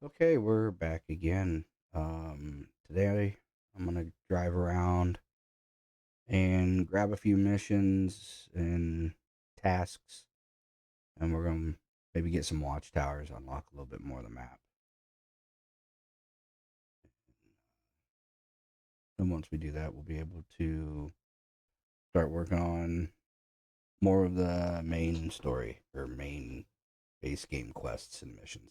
Okay, we're back again. Today I'm gonna drive around and grab a few missions and tasks, and we're gonna maybe get some watchtowers, unlock a little bit more of the map. And once we do that, we'll be able to start working on more of the main story or main base game quests and missions.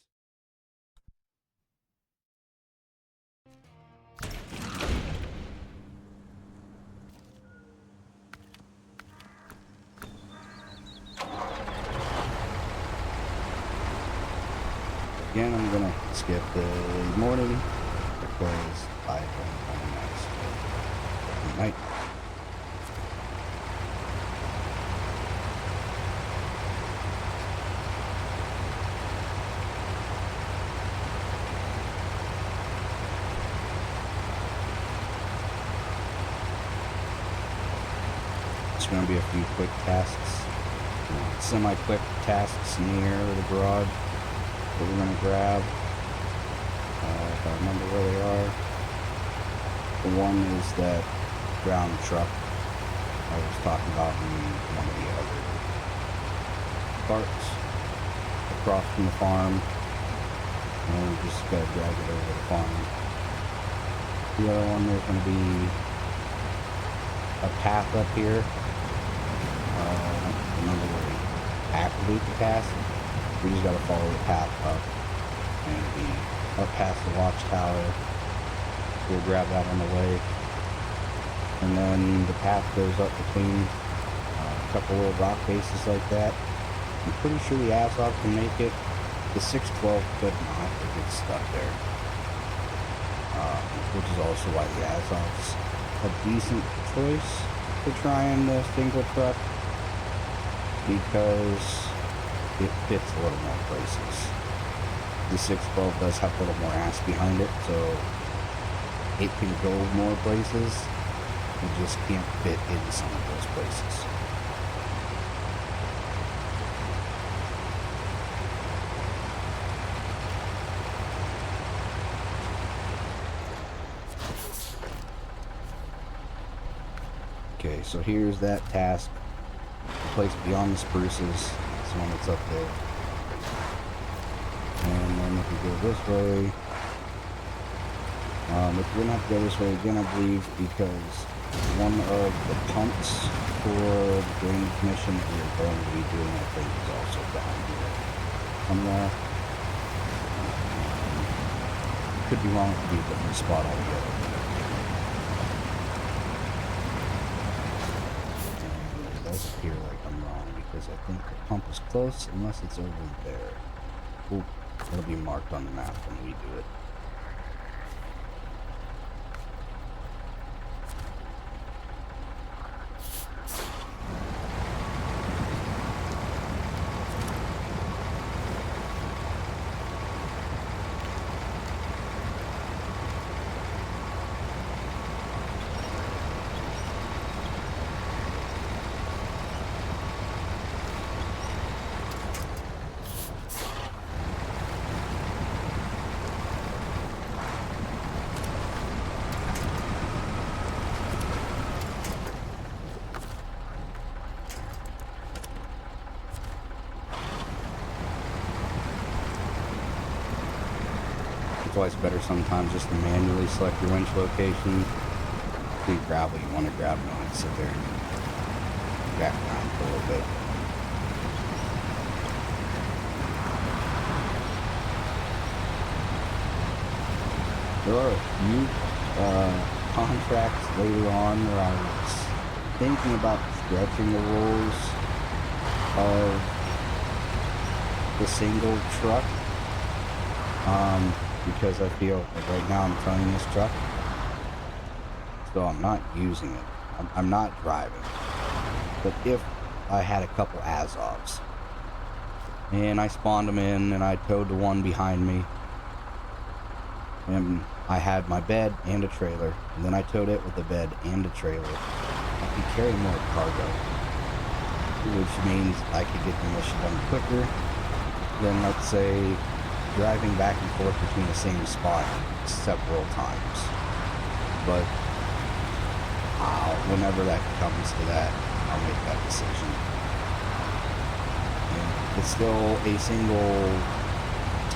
Again, I'm gonna skip the morning because I don't want to mess with night. It's going to be a few quick tasks, semi-quick tasks near the garage that we're going to grab. If I remember where they are. The one is that brown truck I was talking about in one of the other parts across from the farm. And we just got to drag it over the farm. The other one, there's going to be a path up here. Remember where we activate the task. We just gotta follow the path up and be up past the watchtower. We'll grab that on the way. And then the path goes up between a couple little rock bases like that. I'm pretty sure the Azov can make it. The 612 could not if it's stuck there. Which is also why the Azov's a decent choice to try in the single truck, because it fits a little more places. The 612 does have a little more ass behind it, so it can go more places. It just can't fit in some of those places. Okay, so here's that task. The place beyond the spruces. It's the one that's up there. And then if we go this way, if we're gonna have to go this way again, I believe, because one of the pumps for the drainage mission that we're going to be doing, I think, is also down here somewhere. Could be wrong, it could be a different spot altogether. And it does appear like I'm wrong, because I think the pump is close, unless it's over there. Ooh, it'll be marked on the map when we do it. It's always better sometimes just to manually select your winch location. If you grab what you want to grab, you don't have to sit there and back around for a little bit. There are a few contracts later on where I was thinking about stretching the rules of the single truck. Because I feel like right now I'm towing this truck, so I'm not using it. I'm not driving. But if I had a couple Azovs, and I spawned them in, and I towed the one behind me, and I had my bed and a trailer, and then I towed it with a bed and a trailer, I could carry more cargo, which means I could get the mission done quicker than, let's say, driving back and forth between the same spot several times. But whenever that comes to that, I'll make that decision. And it's still a single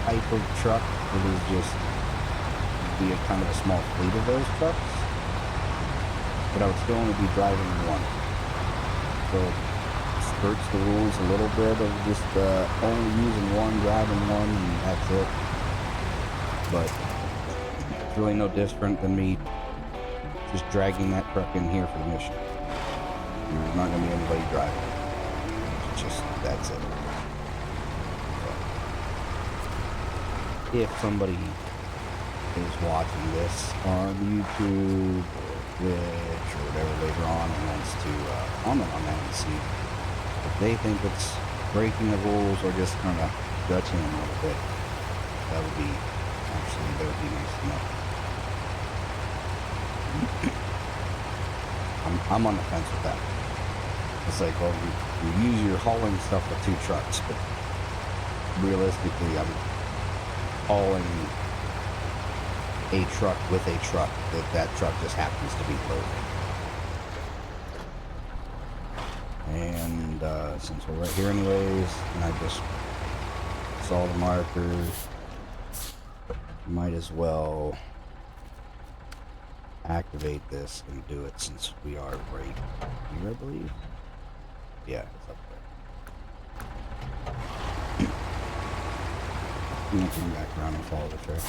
type of truck. It is just be a kind of a small fleet of those trucks, but I would still only be driving one. So skirts the rules a little bit of just only using one, driving one, and that's it. But it's really no different than me just dragging that truck in here for the mission. There's not going to be anybody driving. It's just, that's it. So, if somebody is watching this on YouTube or Twitch or whatever later on and wants to comment on that and see if they think it's breaking the rules or just kind of judging them a little bit, that would be nice to know. I'm on the fence with that. It's like, well, you're hauling stuff with two trucks, but realistically, I'm hauling a truck with a truck that truck just happens to be loaded. And since we're right here anyways, and I just saw the markers, might as well activate this and do it since we are right here, I believe. Yeah, it's up there. I'm gonna come back around and follow the trail.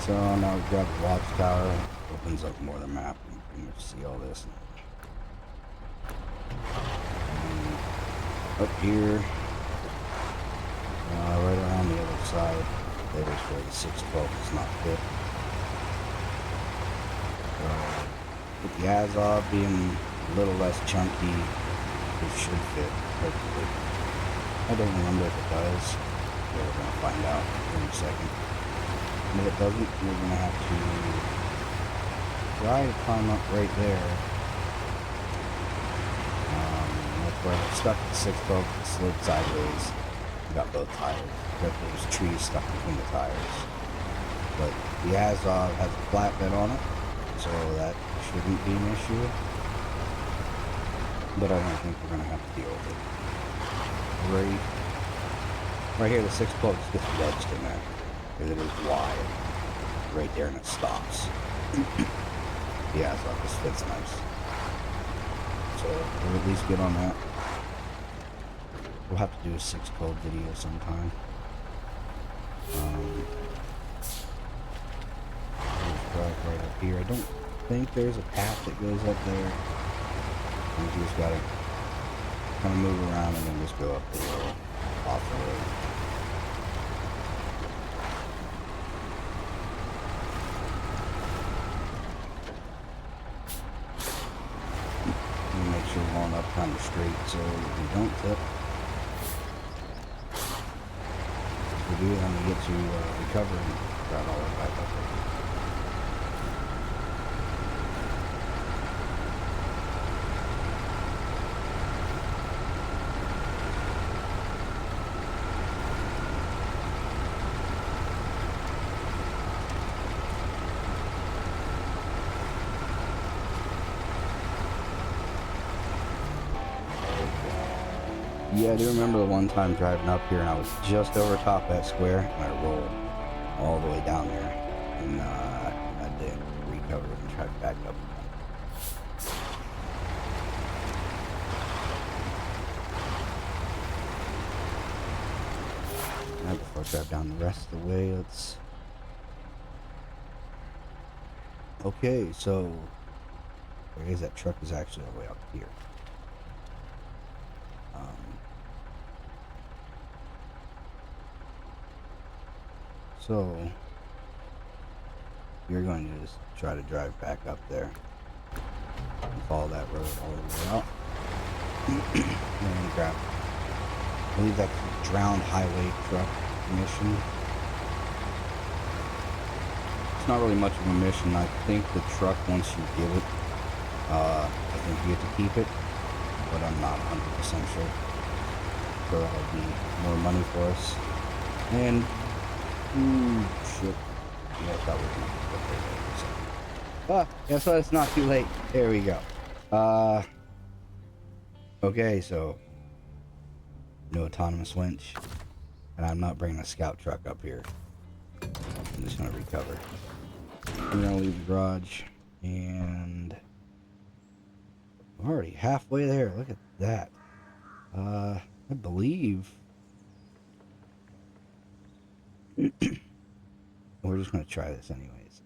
So now we've got the watchtower. Opens up more of the map and you can see all this. And up here, right around the other side, there's where the 612 is not fit. With the Azov being a little less chunky, it should fit perfectly. I don't remember if it does. We're going to find out in a second. And if it doesn't, we're going to have to try to climb up right there. That's where I got stuck at the 612, it slid sideways. I got both tires. Got those trees stuck between the tires. But the Azov has a flatbed on it, so that shouldn't be an issue. But I don't think we're going to have to deal with it right Right here, the 6-12 just gets wedged in there. Because it is wide. Right there, and it stops. Yeah, so this fits nice. So we're at least good on that. We'll have to do a 6-12 video sometime. Let's drive right up here. I don't think there's a path that goes up there. I think you just gotta kind of move around and then just go up the hill off the road. And make sure we're going up kind of straight so we don't tip. If we do, then we get to recover and drive all the way back up there. Yeah, I do remember the one time driving up here and I was just over top that square and I rolled all the way down there and I had to recover and drive back up again. Now before I drive down the rest of the way, let's... Okay, so where is that truck is actually all the way up here. So you're going to just try to drive back up there and follow that road all the way out. And grab, I believe that's drowned highway truck mission. It's not really much of a mission. I think the truck, once you give it, I think you get to keep it, but I'm not 100% sure. So that'll be more money for us. And ooh, shit. Yeah, I thought we were going to go there. Guess what? It's not too late. There we go. Okay, so no autonomous winch. And I'm not bringing a scout truck up here. I'm just going to recover. I'm going to leave the garage. And I'm already halfway there. Look at that. I believe... We're just going to try this anyways.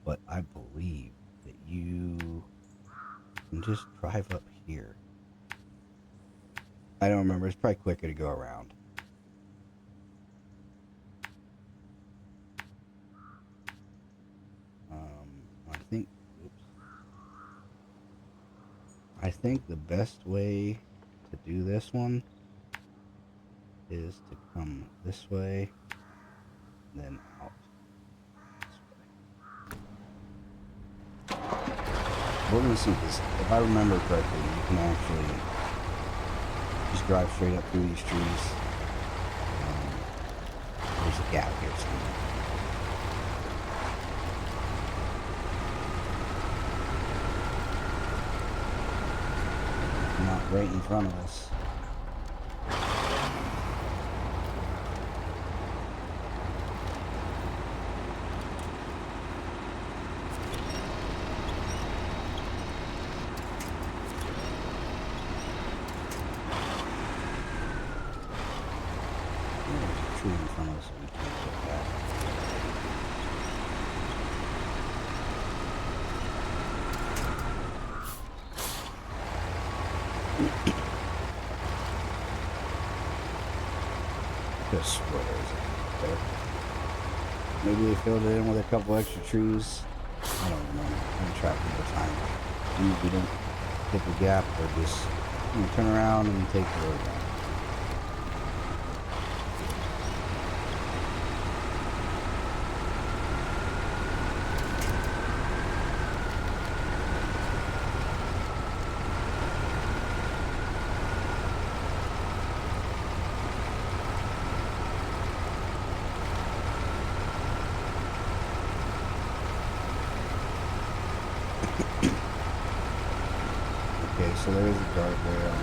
But I believe that you can just drive up here. I don't remember. It's probably quicker to go around. I think the best way to do this one is to come this way, then out this way. We're going to see this. If I remember correctly, you can actually just drive straight up through these trees. There's a gap here somewhere. Not right in front of us. Tree in front of us, we can't get that. Just swear there's it there. Maybe they filled it in with a couple extra trees. I don't remember. I'm tracking the time. We don't hit the gap or just turn around and take the road down. Okay, so there is a guardrail.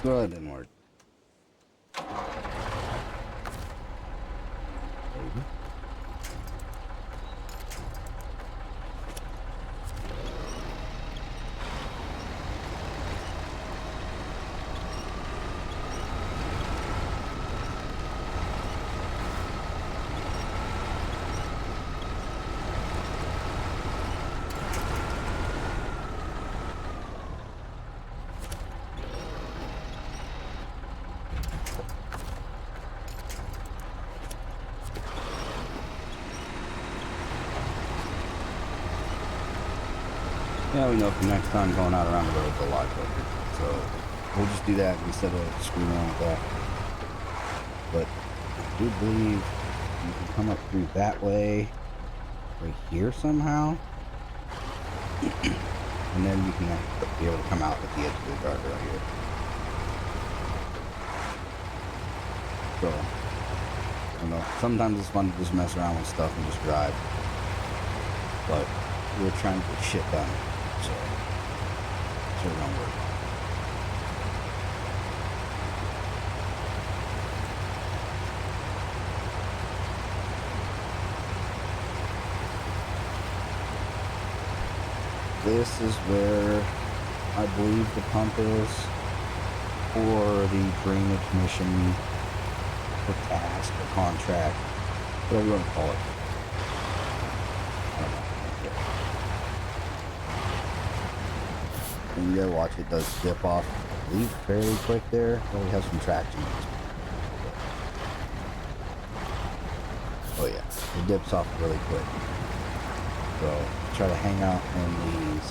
Well, that didn't work. Maybe. Yeah, we know for next time going out around the road's a lot quicker. So we'll just do that instead of screwing around with that. But I do believe you can come up through that way, right here somehow. And then you can be able to come out at the edge of the guard right here. So, you know, sometimes it's fun to just mess around with stuff and just drive. But we're trying to get shit done. So it won't work. This is where I believe the pump is for the drainage mission, or task, or contract, whatever you want to call it. I don't know. And you gotta watch, it does dip off, I believe, fairly quick there. Well, we have some traction. Oh yeah, it dips off really quick. So try to hang out in these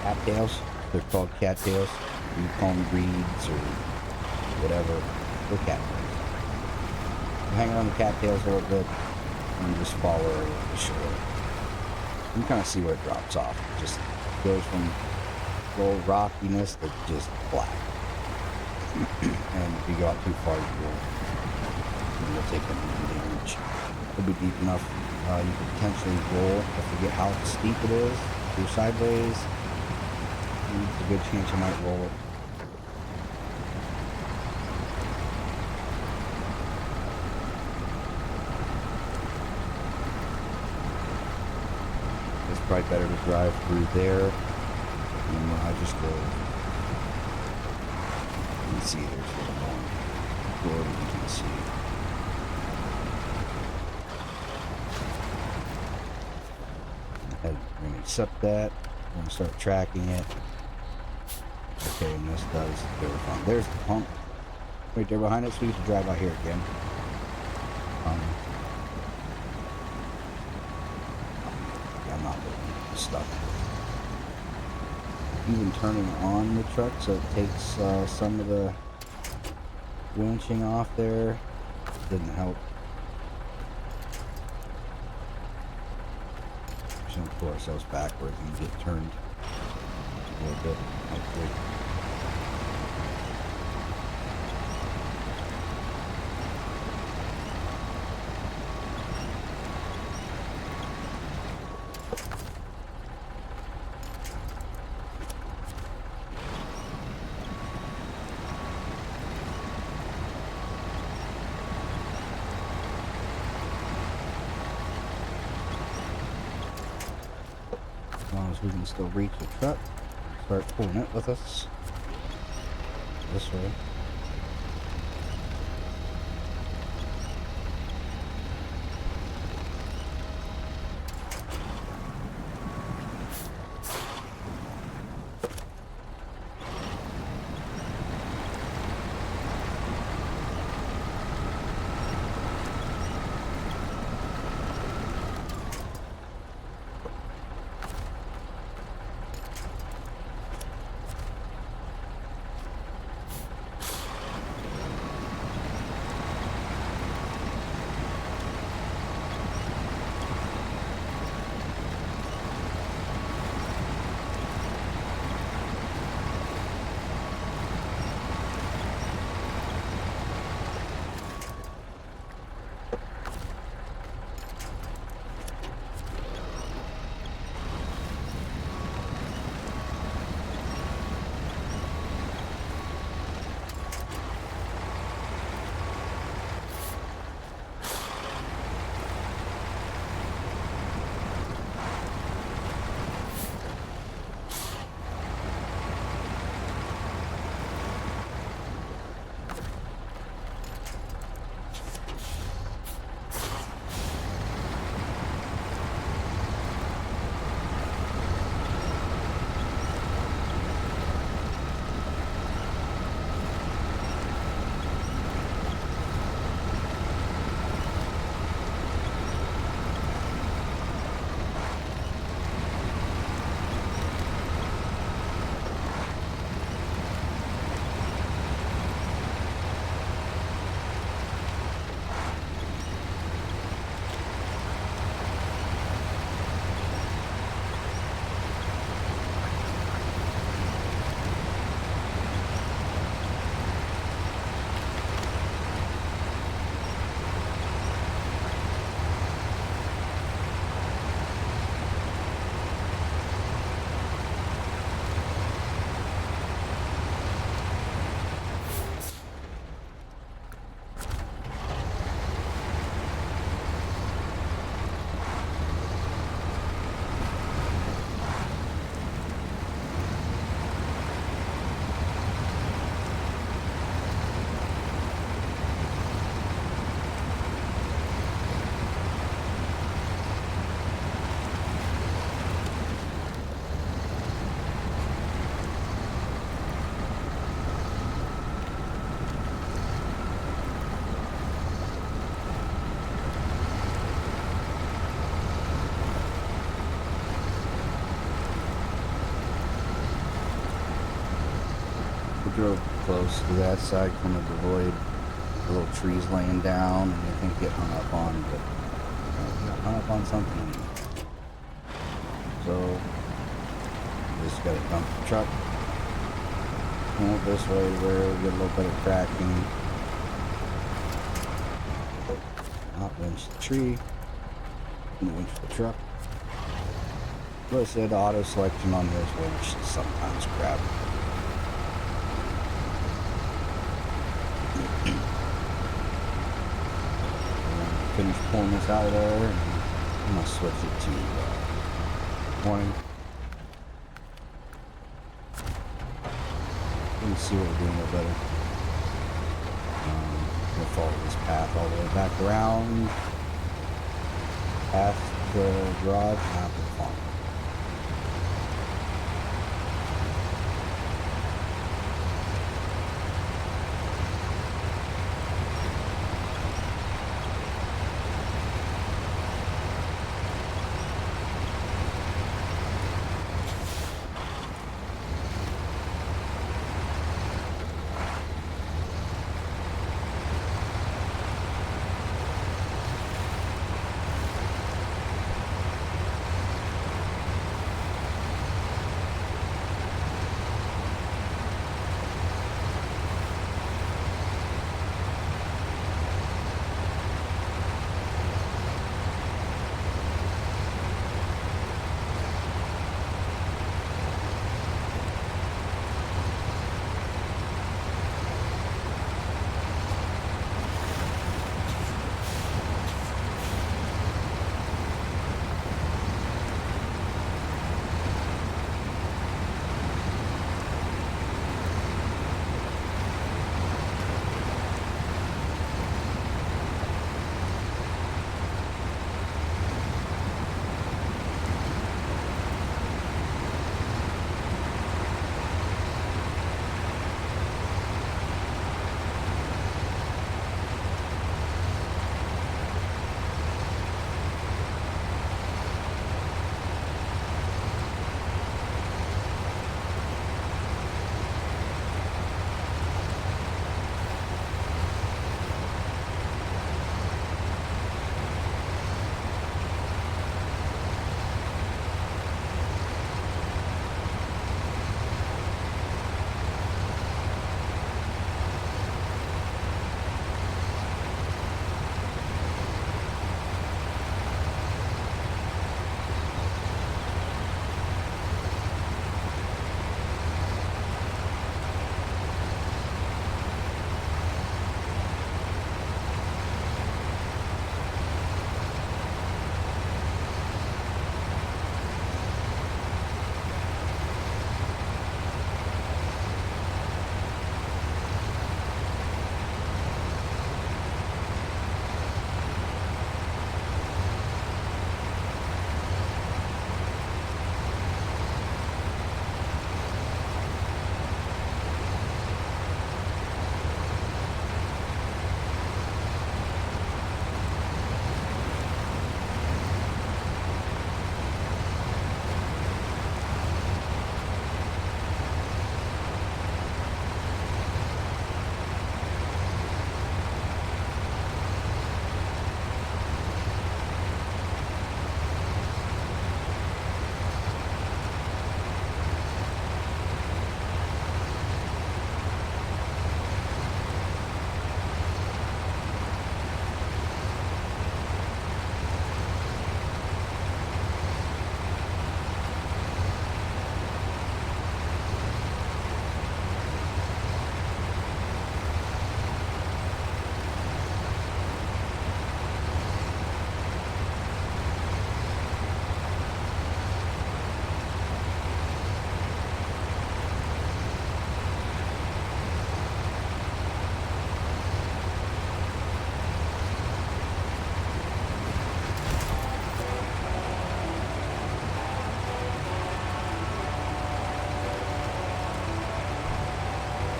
cattails. They're called cattails. You call them reeds or whatever. They're cattails. You hang around the cattails a little bit and you just follow over the shore. You can kind of see where it drops off. It just goes from little rockiness to just black. And if you go out too far, you'll take them damage. It'll be deep enough. You could potentially roll. I forget how steep it is. If you're sideways, there's a good chance you might roll it. It's probably better to drive through there than when I just drove. You can see there's a long door that you can see. We're going to accept that. We're going to start tracking it. Okay, and this does go from. There's the pump right there behind us. We need to drive out here again. I'm not looking stuck. Even turning on the truck so it takes some of the winching off there didn't help. Going to pull ourselves backwards and get turned a little bit. Hopefully. As long as we can still reach the truck, start pulling it with us this way. drove close to that side, kind of avoid the little trees laying down and anything to get hung up on, but we got hung up on something. So just gotta dump the truck, come up this way where we get a little bit of cracking. Not winch the tree, and winch the truck. But I said auto selection on this winch is sometimes crap. Finish pulling this out of there, and I'm gonna switch it to morning. You can see what we're doing a little better. We'll follow this path all the way back around, past the garage, and out to the farm.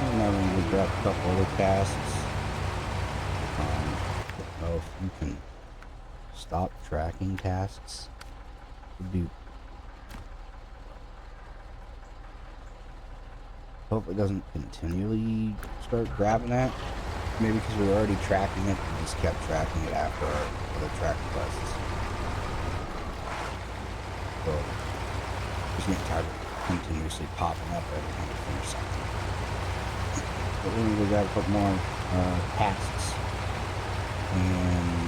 And now we're going to grab a couple other casts. Don't know if you can stop tracking tasks. Would be Hope it doesn't continually start grabbing that. Maybe because we were already tracking it, we just kept tracking it after our other track requests. So, just getting tired of continuously popping up every time we finish something. But we're going to go grab a couple more tasks. And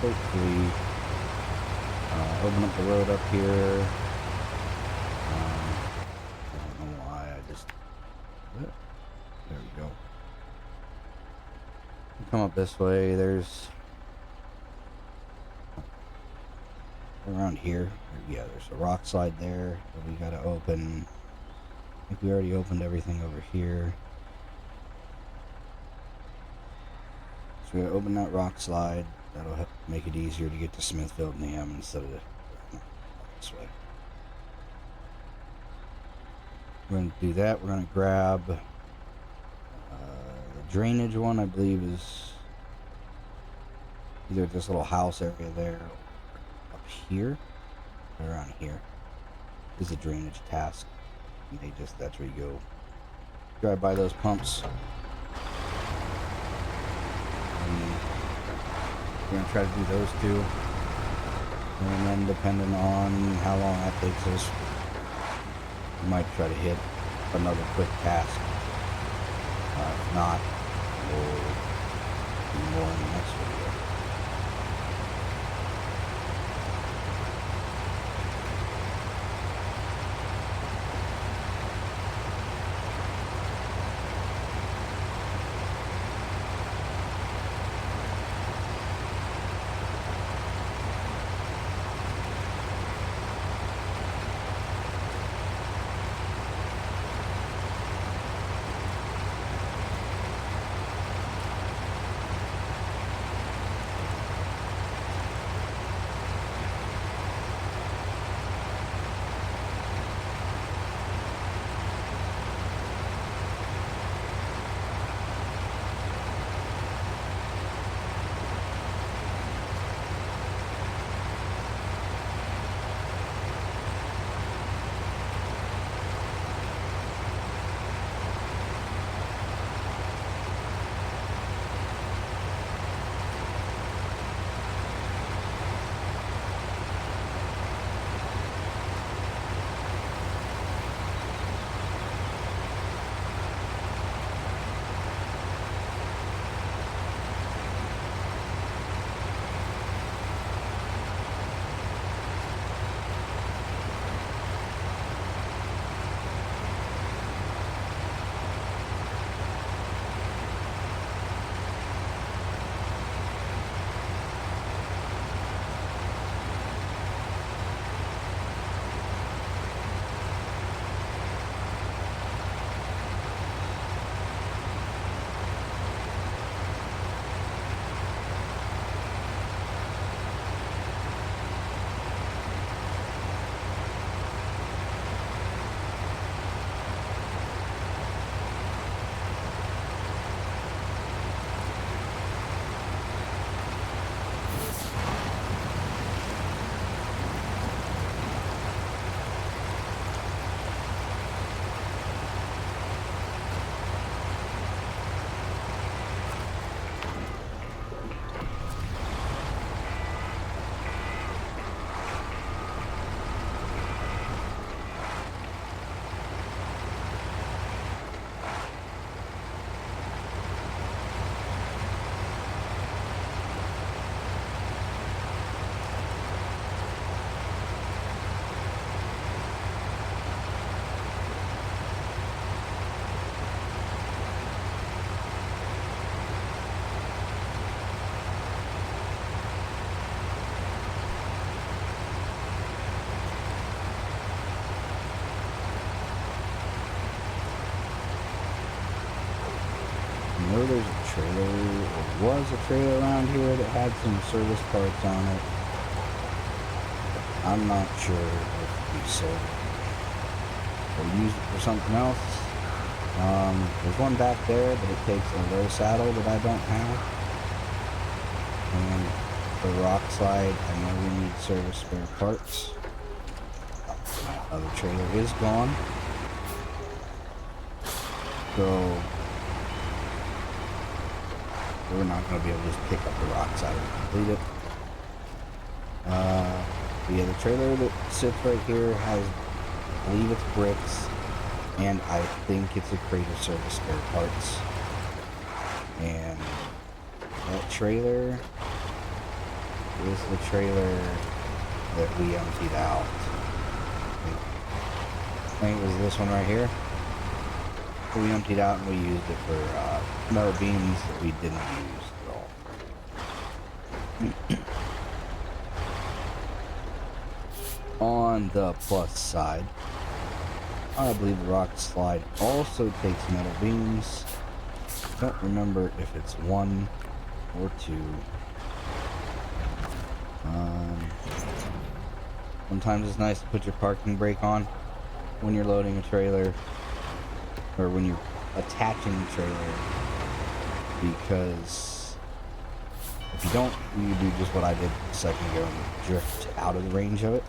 hopefully open up the road up here. I don't know why, I just... There we go. Come up this way, there's... Around here, yeah, there's a rock slide there that we gotta open. I think we already opened everything over here. So we gotta open that rock slide. That'll help make it easier to get to Smithfield and Ham instead of this way. We're gonna do that. We're gonna grab the drainage one, I believe, is either this little house area there or up here or around here. This is a drainage task. And that's where you go. Drive by those pumps. We're going to try to do those two. And then depending on how long that takes us, we might try to hit another quick task. If not, we'll do more in the next video. I know there's a trailer, or was a trailer around here that had some service parts on it. I'm not sure if we sold it or used it for something else. There's one back there, but it takes a low saddle that I don't have. And the rock slide, I know we need service spare parts. My other trailer is gone. So we're not going to be able to just pick up the rocks out and complete it. Yeah, the trailer that sits right here has, I believe it's bricks, and I think it's a Creative Service spare parts. And that trailer is the trailer that we emptied out. I think it was this one right here. We emptied out and we used it for metal beams that we didn't use at all. On the plus side, I believe the rock slide also takes metal beams. Don't remember if it's 1 or 2. Sometimes it's nice to put your parking brake on when you're loading a trailer, or when you're attaching the trailer, because if you don't, you do just what I did a second ago and drift out of the range of it,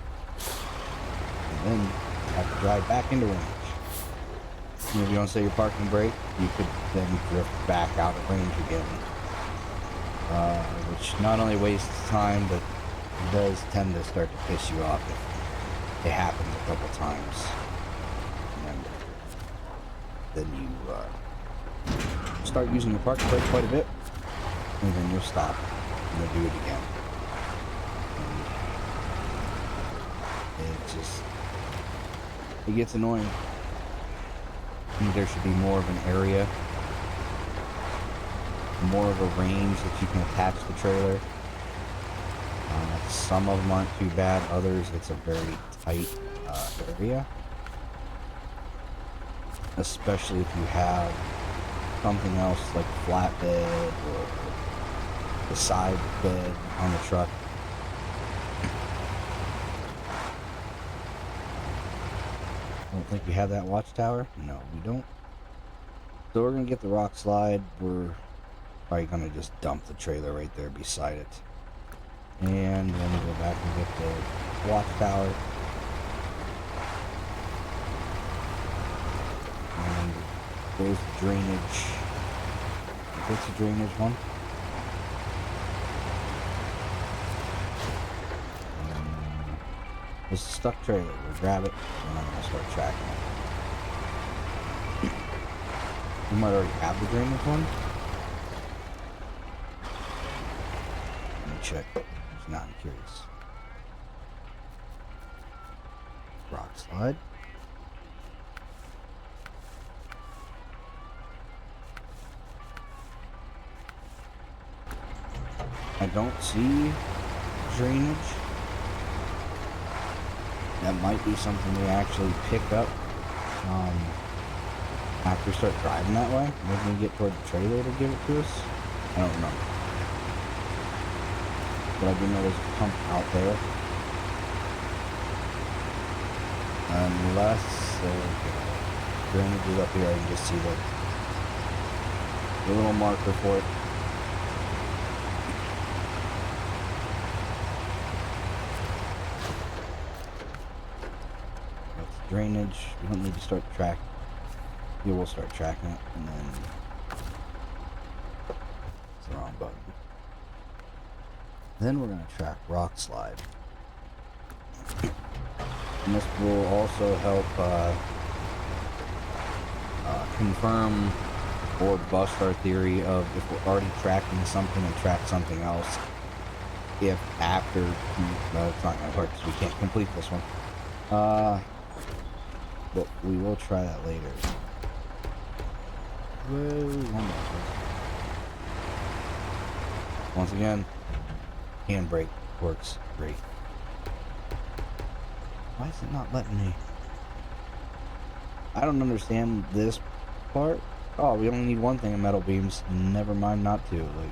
and then you have to drive back into range. And if you don't set your parking brake, you could then drift back out of range again, which not only wastes time, but it does tend to start to piss you off if it happens a couple times. And then you start using your parking brake quite a bit, and then you'll stop and you'll do it again. And it gets annoying. I think there should be more of an area, more of a range that you can attach the trailer. Some of them aren't too bad, others it's a very tight area. Especially if you have something else like a flatbed or the side bed on the truck. I don't think we have that watchtower. No, we don't. So we're going to get the rock slide. We're probably going to just dump the trailer right there beside it. And then we'll go back and get the watchtower. And there's the drainage. What's the drainage one? It's a stuck trailer. We'll grab it and I'm going to start tracking it. We might already have the drainage one. Let me check. Now I'm curious. Rock slide. I don't see drainage. That might be something we actually pick up after we start driving that way. Maybe we get toward the trailer to give it to us. I don't remember. But I do know there's a pump out there. Unless drainage is up here, I can just see the little marker for it. That's drainage. We don't need to start tracking. Yeah, we'll start tracking it, and then it's the wrong button. Then we're going to track rock slide. And this will also help confirm or bust our theory of if we're already tracking something and track something else. If after, no, it's not going to work because we can't complete this one. But we will try that later. Once again, handbrake works great. Why is it not letting me? I don't understand this part. Oh, we only need one thing of metal beams. Never mind not two. Like,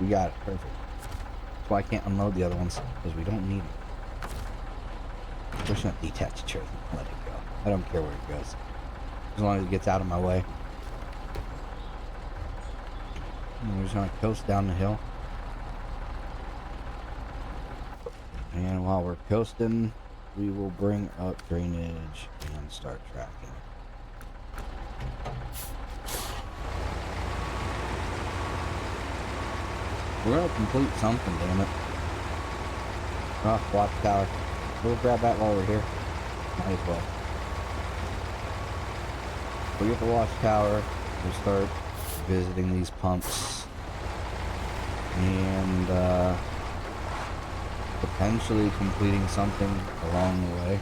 we got it. Perfect. That's why I can't unload the other ones, because we don't need it. We're just gonna detach the trailer and let it go. I don't care where it goes. As long as it gets out of my way. And we're just gonna coast down the hill. And while we're coasting, we will bring up drainage and start tracking. We're gonna complete something, damn it. Oh, watch tower. We'll grab that while we're here. Might as well. We get the watchtower. We'll start visiting these pumps. And, potentially completing something along the way.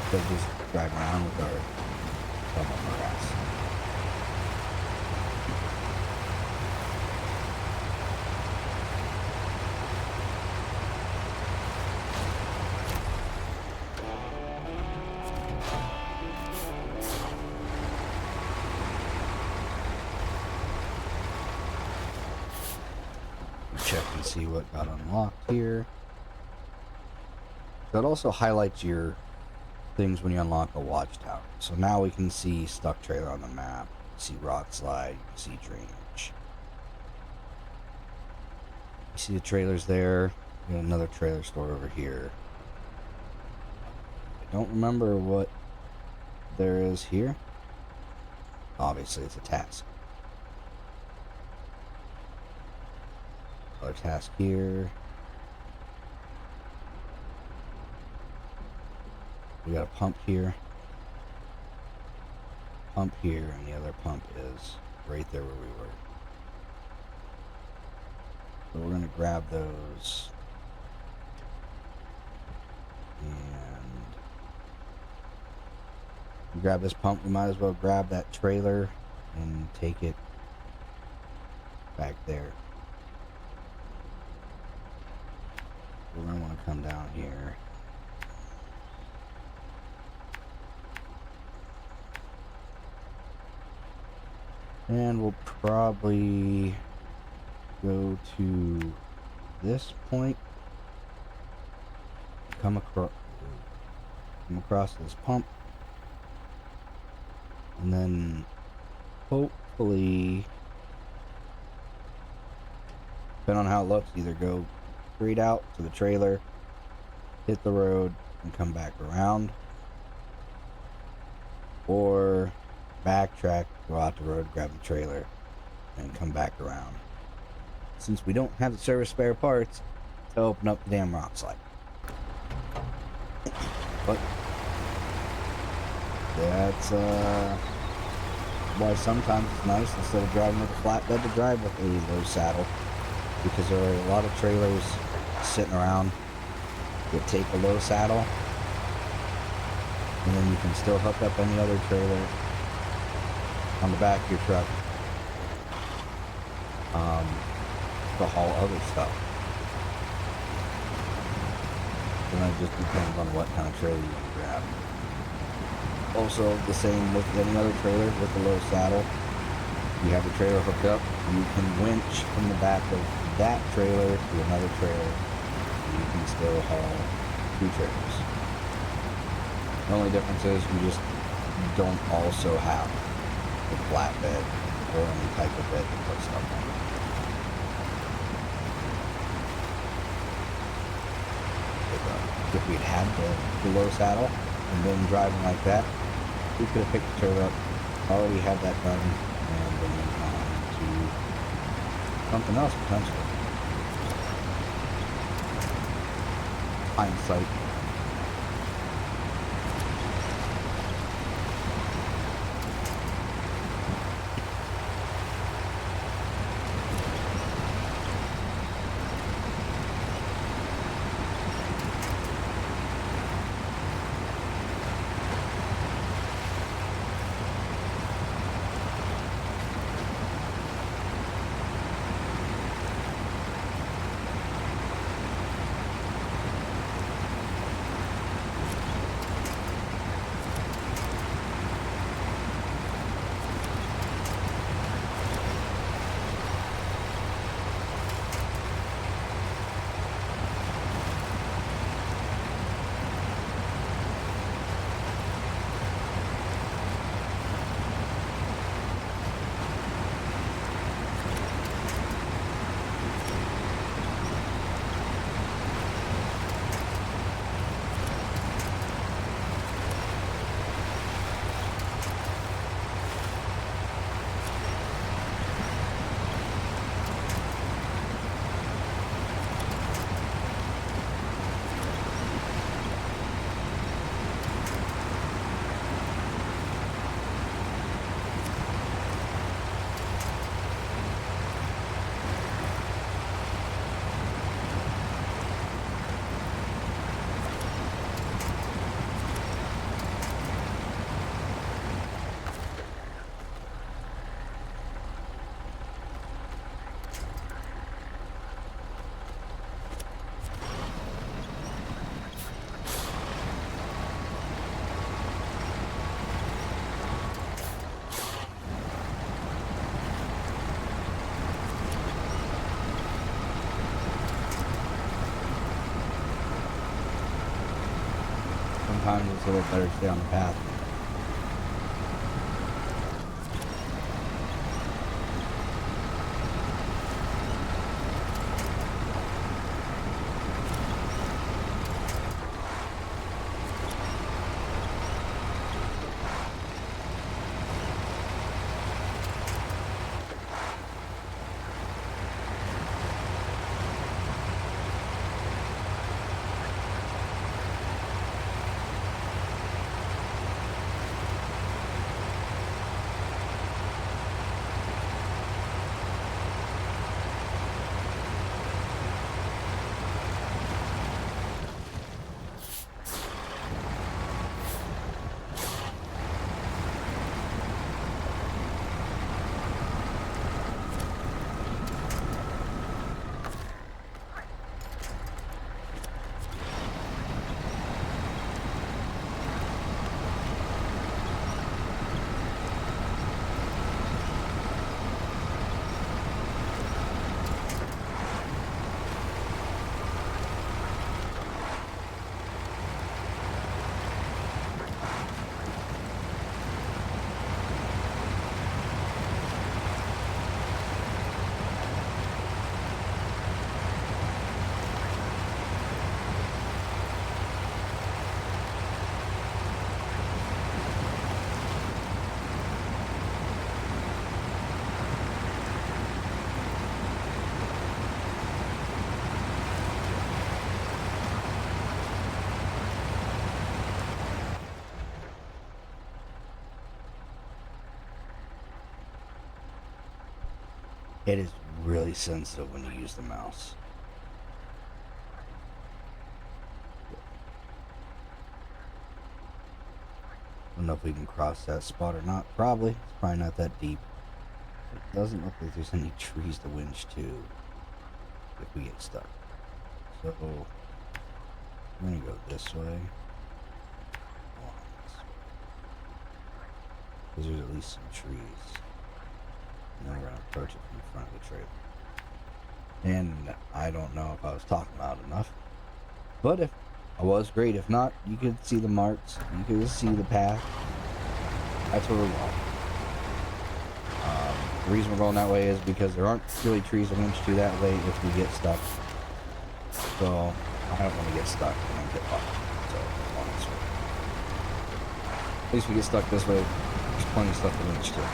Instead of just driving around with our thumb on our ass. Check and see what got unlocked here. That also highlights your things when you unlock a watchtower. So now we can see stuck trailer on the map, see rock slide, you can see drainage. You see the trailers there. We got another trailer store over here. I don't remember what there is here. Obviously it's a task. Another task here. We got a pump here. Pump here, and the other pump is right there where we were. So we're gonna grab those. And we grab this pump, we might as well grab that trailer and take it back there. We're going to want to come down here. And we'll probably go to this point. Come across this pump. And then hopefully, depending on how it looks, either go straight out to the trailer, hit the road, and come back around, or backtrack, go out the road, grab the trailer, and come back around. Since we don't have the service spare parts to open up the damn rock slide. But that's why sometimes it's nice, instead of driving with a flatbed, to drive with a low saddle, because there are a lot of trailers sitting around that take a low saddle, and then you can still hook up any other trailer on the back of your truck to haul other stuff. And it just depends on what kind of trailer you can grab. Also, the same with any other trailer with a low saddle. You have the trailer hooked up, you can winch from the back of that trailer to another trailer, and you can still haul two trailers. The only difference is you just don't also have a flatbed or any type of bed to put stuff on. If we'd had the low saddle and been driving like that, we could have picked the trailer up, already had that done, and then moved on to something else potentially. Hindsight. sometimes it's a little better to stay on the path. It is really sensitive when you use the mouse. I don't know if we can cross that spot or not. Probably. It's probably not that deep. It doesn't look like there's any trees to winch to if we get stuck. So, we're going to go this way. Because there's at least some trees. And then we're going to approach it from the front of the trailer. And I don't know if I was talking loud enough. But if I was, great. If not, you could see the marks. You could see the path. That's where we're going. The reason we're going that way is because there aren't really trees to winch to that way if we get stuck. So, I don't want to get stuck and then get lost. So, on this way. At least we get stuck this way. There's plenty of stuff to winch to.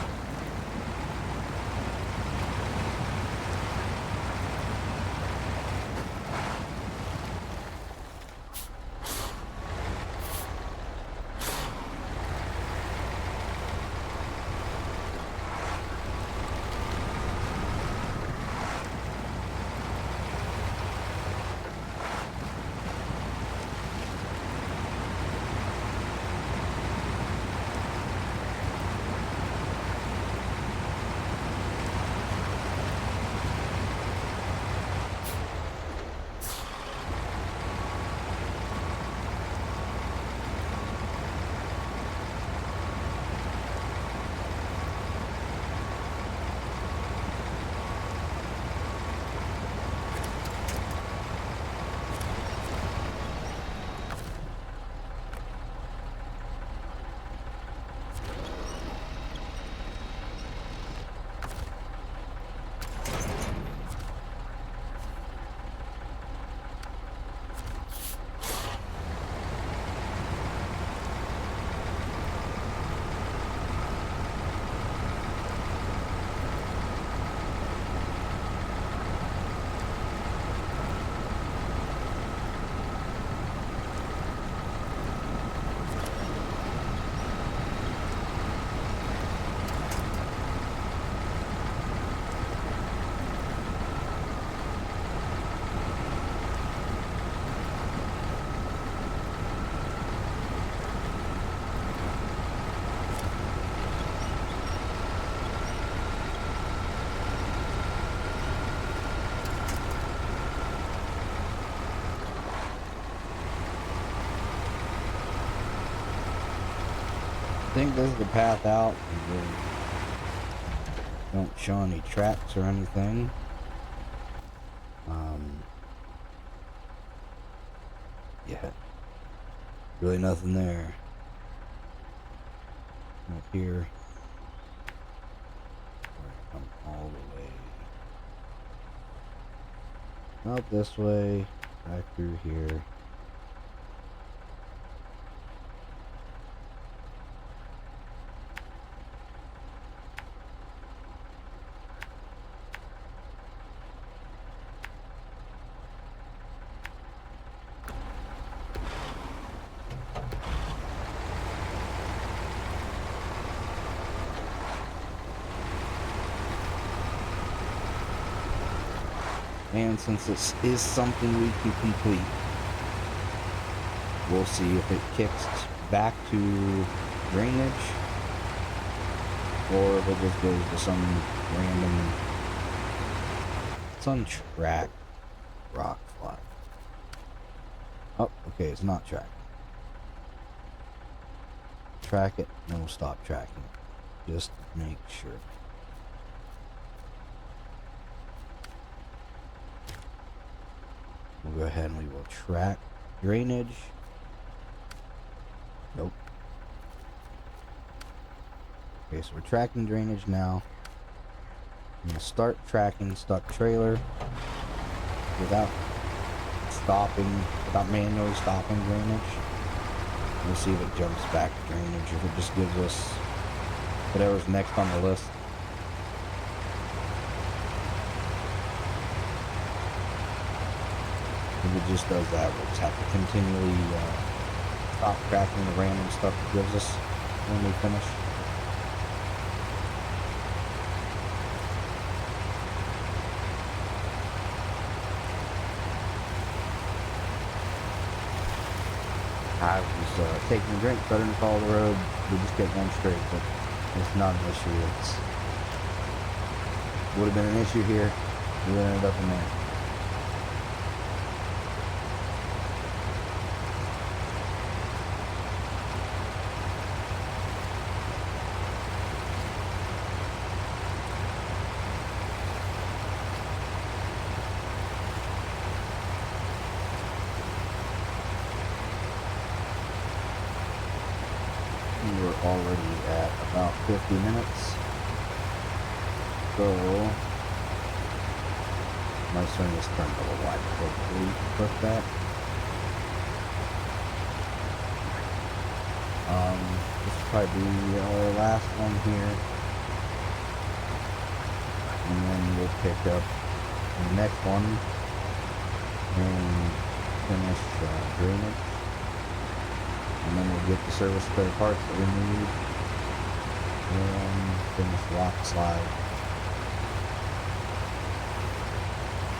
I think this is the path out. Don't show any tracks or anything. Yeah. Really nothing there. Up here. Come all the way. Out this way. Back through here. And since this is something we can complete, we'll see if it kicks back to drainage or if it just goes to some random, it's on track rock fly. Oh, okay, it's not tracking. Track it, no, stop tracking. Just make sure. We'll go ahead and we will track drainage. Nope. Okay, so we're tracking drainage now. I'm gonna start tracking stuck trailer without stopping, without manually stopping drainage. We'll see if it jumps back to drainage, if it just gives us whatever's next on the list. If it just does that, we'll just have to continually stop tracking the random stuff it gives us when we finish. I was taking a drink, so I didn't follow the road. We just kept going straight, but it's not an issue. It's would have been an issue here. We would have ended up in there. We're already at about 50 minutes. So, my swing is turned a little wide. Hopefully, put that. This will probably be our last one here. And then we'll pick up the next one and finish drainage. And then we'll get the service spare parts that we need and finish rock slide.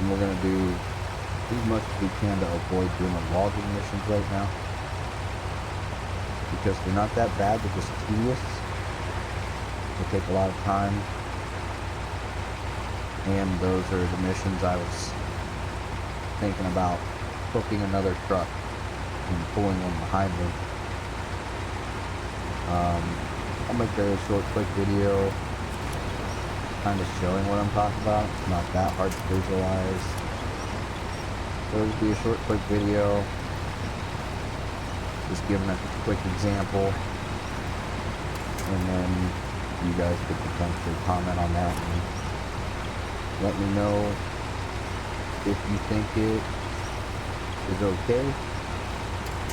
And we're going to do as much as we can to avoid doing the logging missions right now, because they're not that bad, they're just tedious. They take a lot of time, and those are the missions I was thinking about hooking another truck and pulling one behind me. I'll make a short, quick video kind of showing what I'm talking about. It's not that hard to visualize. So it'll be a short, quick video, just giving a quick example, and then you guys could potentially comment on that and let me know if you think it is okay,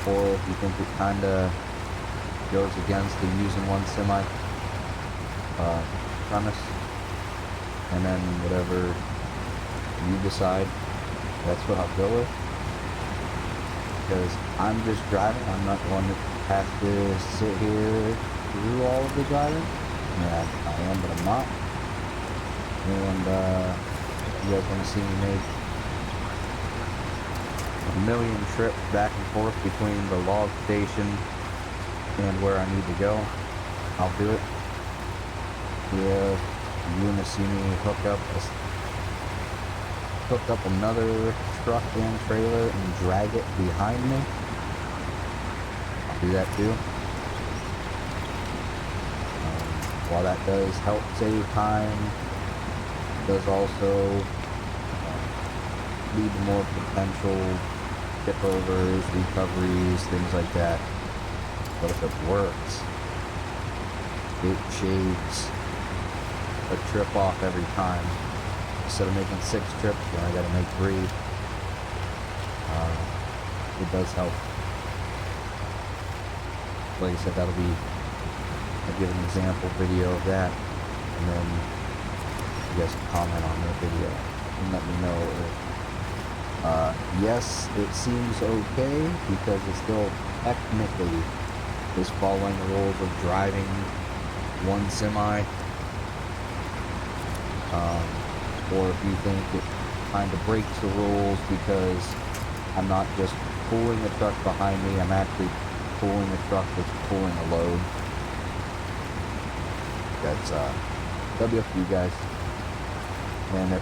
or if you think it kind of goes against the using one semi premise, and then whatever you decide, that's what I'll go with, because I'm just driving. I'm not the one that has to sit here through all of the driving. Yeah, I am, but I'm not. And you guys want to see me make a million trips back and forth between the log station and where I need to go, I'll do it. If you want to see me hook up another truck and trailer and drag it behind me, I'll do that too. While that does help save time, it does also lead to more potential tip overs, recoveries, things like that. But if it works, it shaves a trip off every time. Instead of making 6 trips, then I gotta make 3. It does help. Like I said, that'll be, I'll give an example video of that, and then you guys can comment on the video and let me know if, yes, it seems okay, because it still technically is following the rules of driving one semi, or if you think it kind of breaks the rules because I'm not just pulling the truck behind me, I'm actually pulling the truck that's pulling a load. That's that'll be up to you guys. And if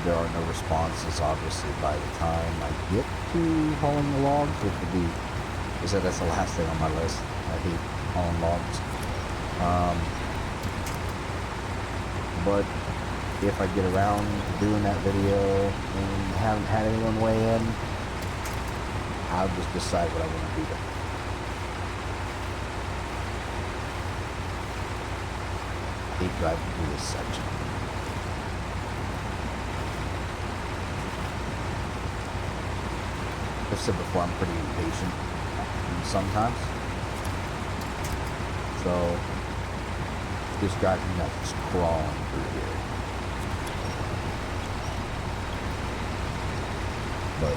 there are no responses, obviously, by the time I get to hauling the logs, which would be, I said that's the last thing on my list. I hate hauling logs. But if I get around to doing that video and haven't had anyone weigh in, I'll just decide what I want to do then. I hate driving through this section. I've said before, I'm pretty impatient sometimes. So, just driving nuts, just crawling through here. But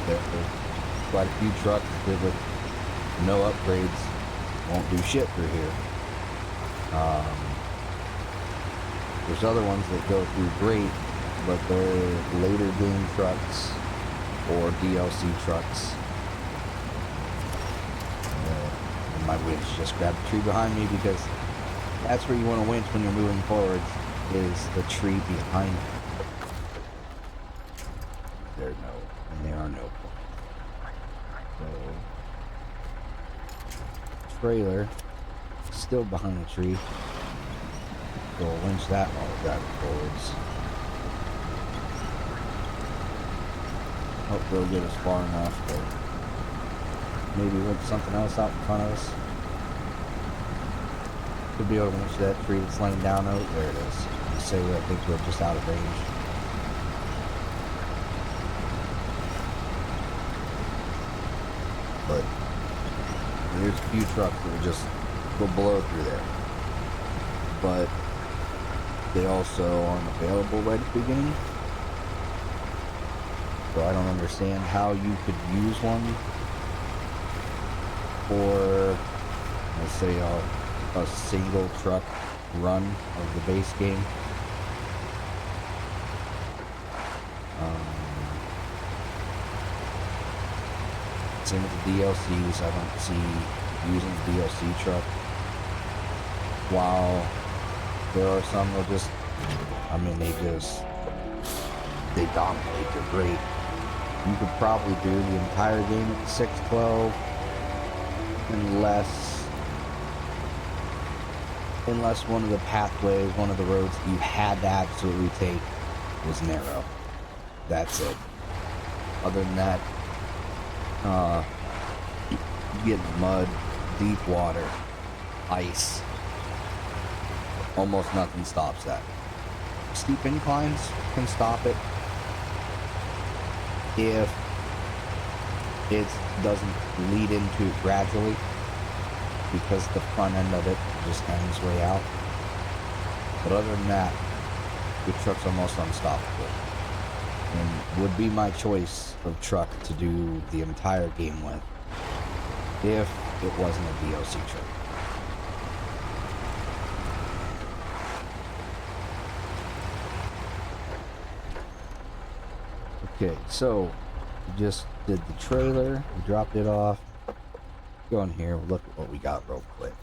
there's quite a few trucks that with no upgrades won't do shit through here. There's other ones that go through great, but they're later game trucks or DLC trucks. And my winch just grabbed a tree behind me, because that's where you want to winch when you're moving forwards, is the tree behind you. There are no points. So, trailer still behind the tree. So we'll winch that while we're driving forwards. Hope they'll get us far enough to maybe winch something else out in front of us. Could be able to winch that tree that's laying down. Oh, there it is. I say I think we're just out of range. But there's a few trucks that would just go blow through there. But they also aren't available right at the beginning. So I don't understand how you could use one for, let's say, a single truck run of the base game. Same with the DLCs. I don't see using the DLC truck. While there are some that just, I mean, they dominate. They're great. You could probably do the entire game at 612 unless one of the pathways, one of the roads you had to absolutely take was narrow. That's it. Other than that, you get mud, deep water, ice. Almost nothing stops that. Steep inclines can stop it if it doesn't lead into it gradually, because the front end of it just hangs way out. But other than that, the truck's almost unstoppable, and would be my choice of truck to do the entire game with if it wasn't a DLC truck. Okay, so we just did the trailer, we dropped it off. Go in here, look at what we got real quick.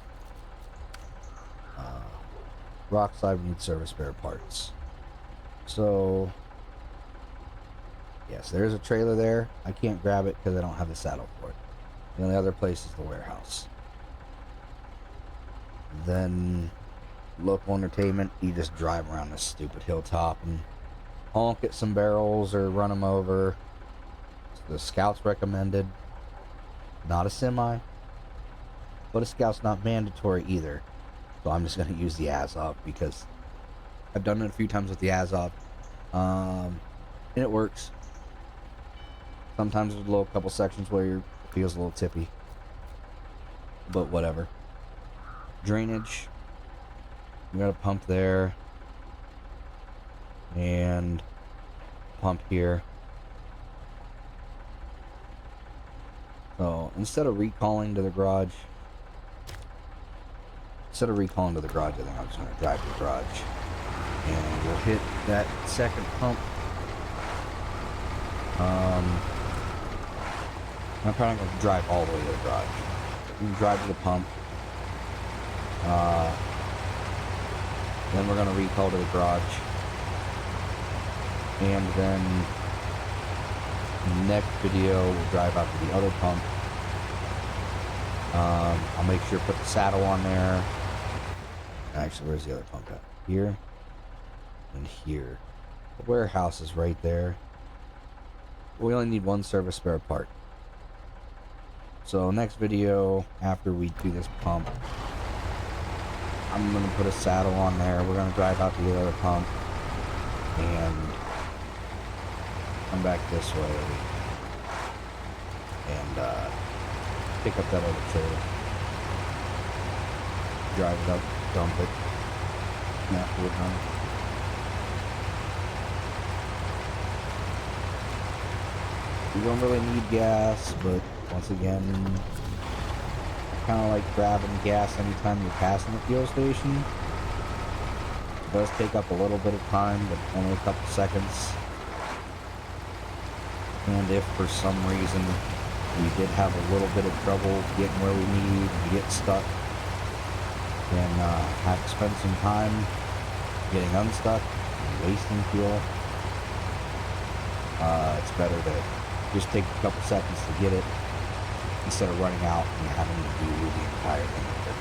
Rock slide, we need service spare parts. So, yes, there's a trailer there. I can't grab it because I don't have the saddle for it. And the other place is the warehouse. Then, local entertainment, you just drive around this stupid hilltop and honk at some barrels or run them over. the Scout's recommended. Not a semi, but a Scout's not mandatory either. So I'm just going to use the Azov because I've done it a few times with the Azov. And it works. Sometimes there's a little couple sections where it feels a little tippy. But whatever. Drainage. We got a pump there. And pump here. So instead of recalling to the garage, I think I'm just going to drive to the garage. And we'll hit that second pump. I'm probably not going to drive all the way to the garage. We can drive to the pump. Then we're going to recall to the garage. And then in the next video, we'll drive out to the other pump. I'll make sure to put the saddle on there. Actually, where's the other pump at? Here and here. The warehouse is right there. We only need one service spare part. So next video, after we do this pump, I'm going to put a saddle on there. We're going to drive out to the other pump and come back this way and pick up that other trailer. Drive it up, dump it, and after we're done. We don't really need gas, but once again, kind of like grabbing gas anytime you're passing the fuel station. It does take up a little bit of time, but only a couple seconds. And if for some reason we did have a little bit of trouble getting where we need and get stuck, then have to spend some time getting unstuck and wasting fuel, it's better to just take a couple seconds to get it instead of running out and having to do the entire thing with it.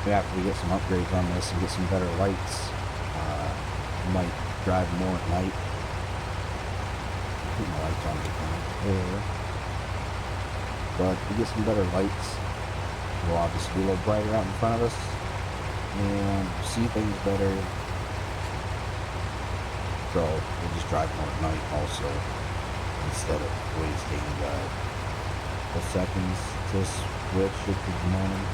After we get some upgrades on this and get some better lights, we might drive more at night. Keep my lights on there. But we get some better lights, we'll obviously be a little brighter out in front of us and see things better. So we'll just drive more at night also, instead of wasting the seconds to switch if it's morning.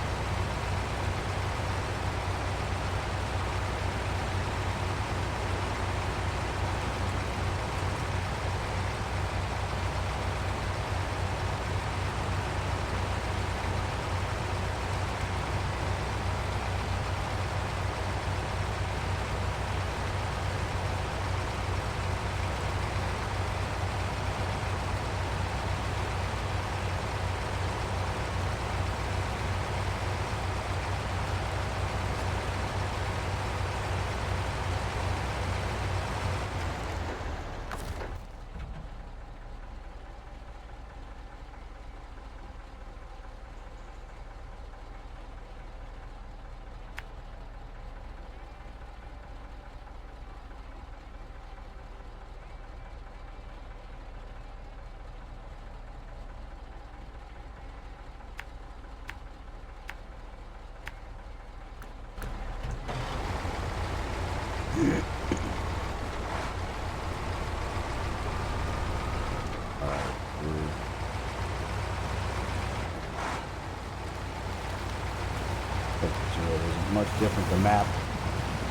Much different. The map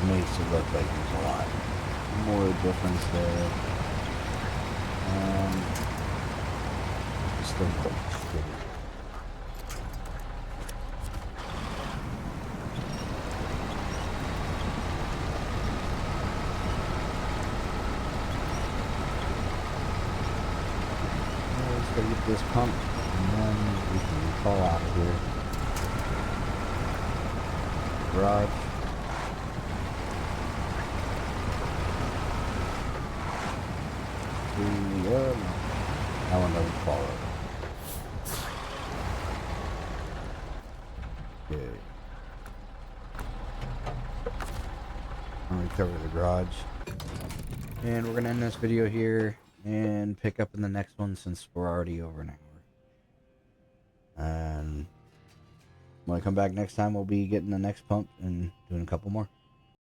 makes it look like there's a lot more difference there. Just a little let's go get this pump and then we can fall out of here. Garage. No. That one doesn't follow. Okay. I'm gonna cover the garage. And we're gonna end this video here and pick up in the next one since we're already over an hour. And when I come back next time, we'll be getting the next pump and doing a couple more.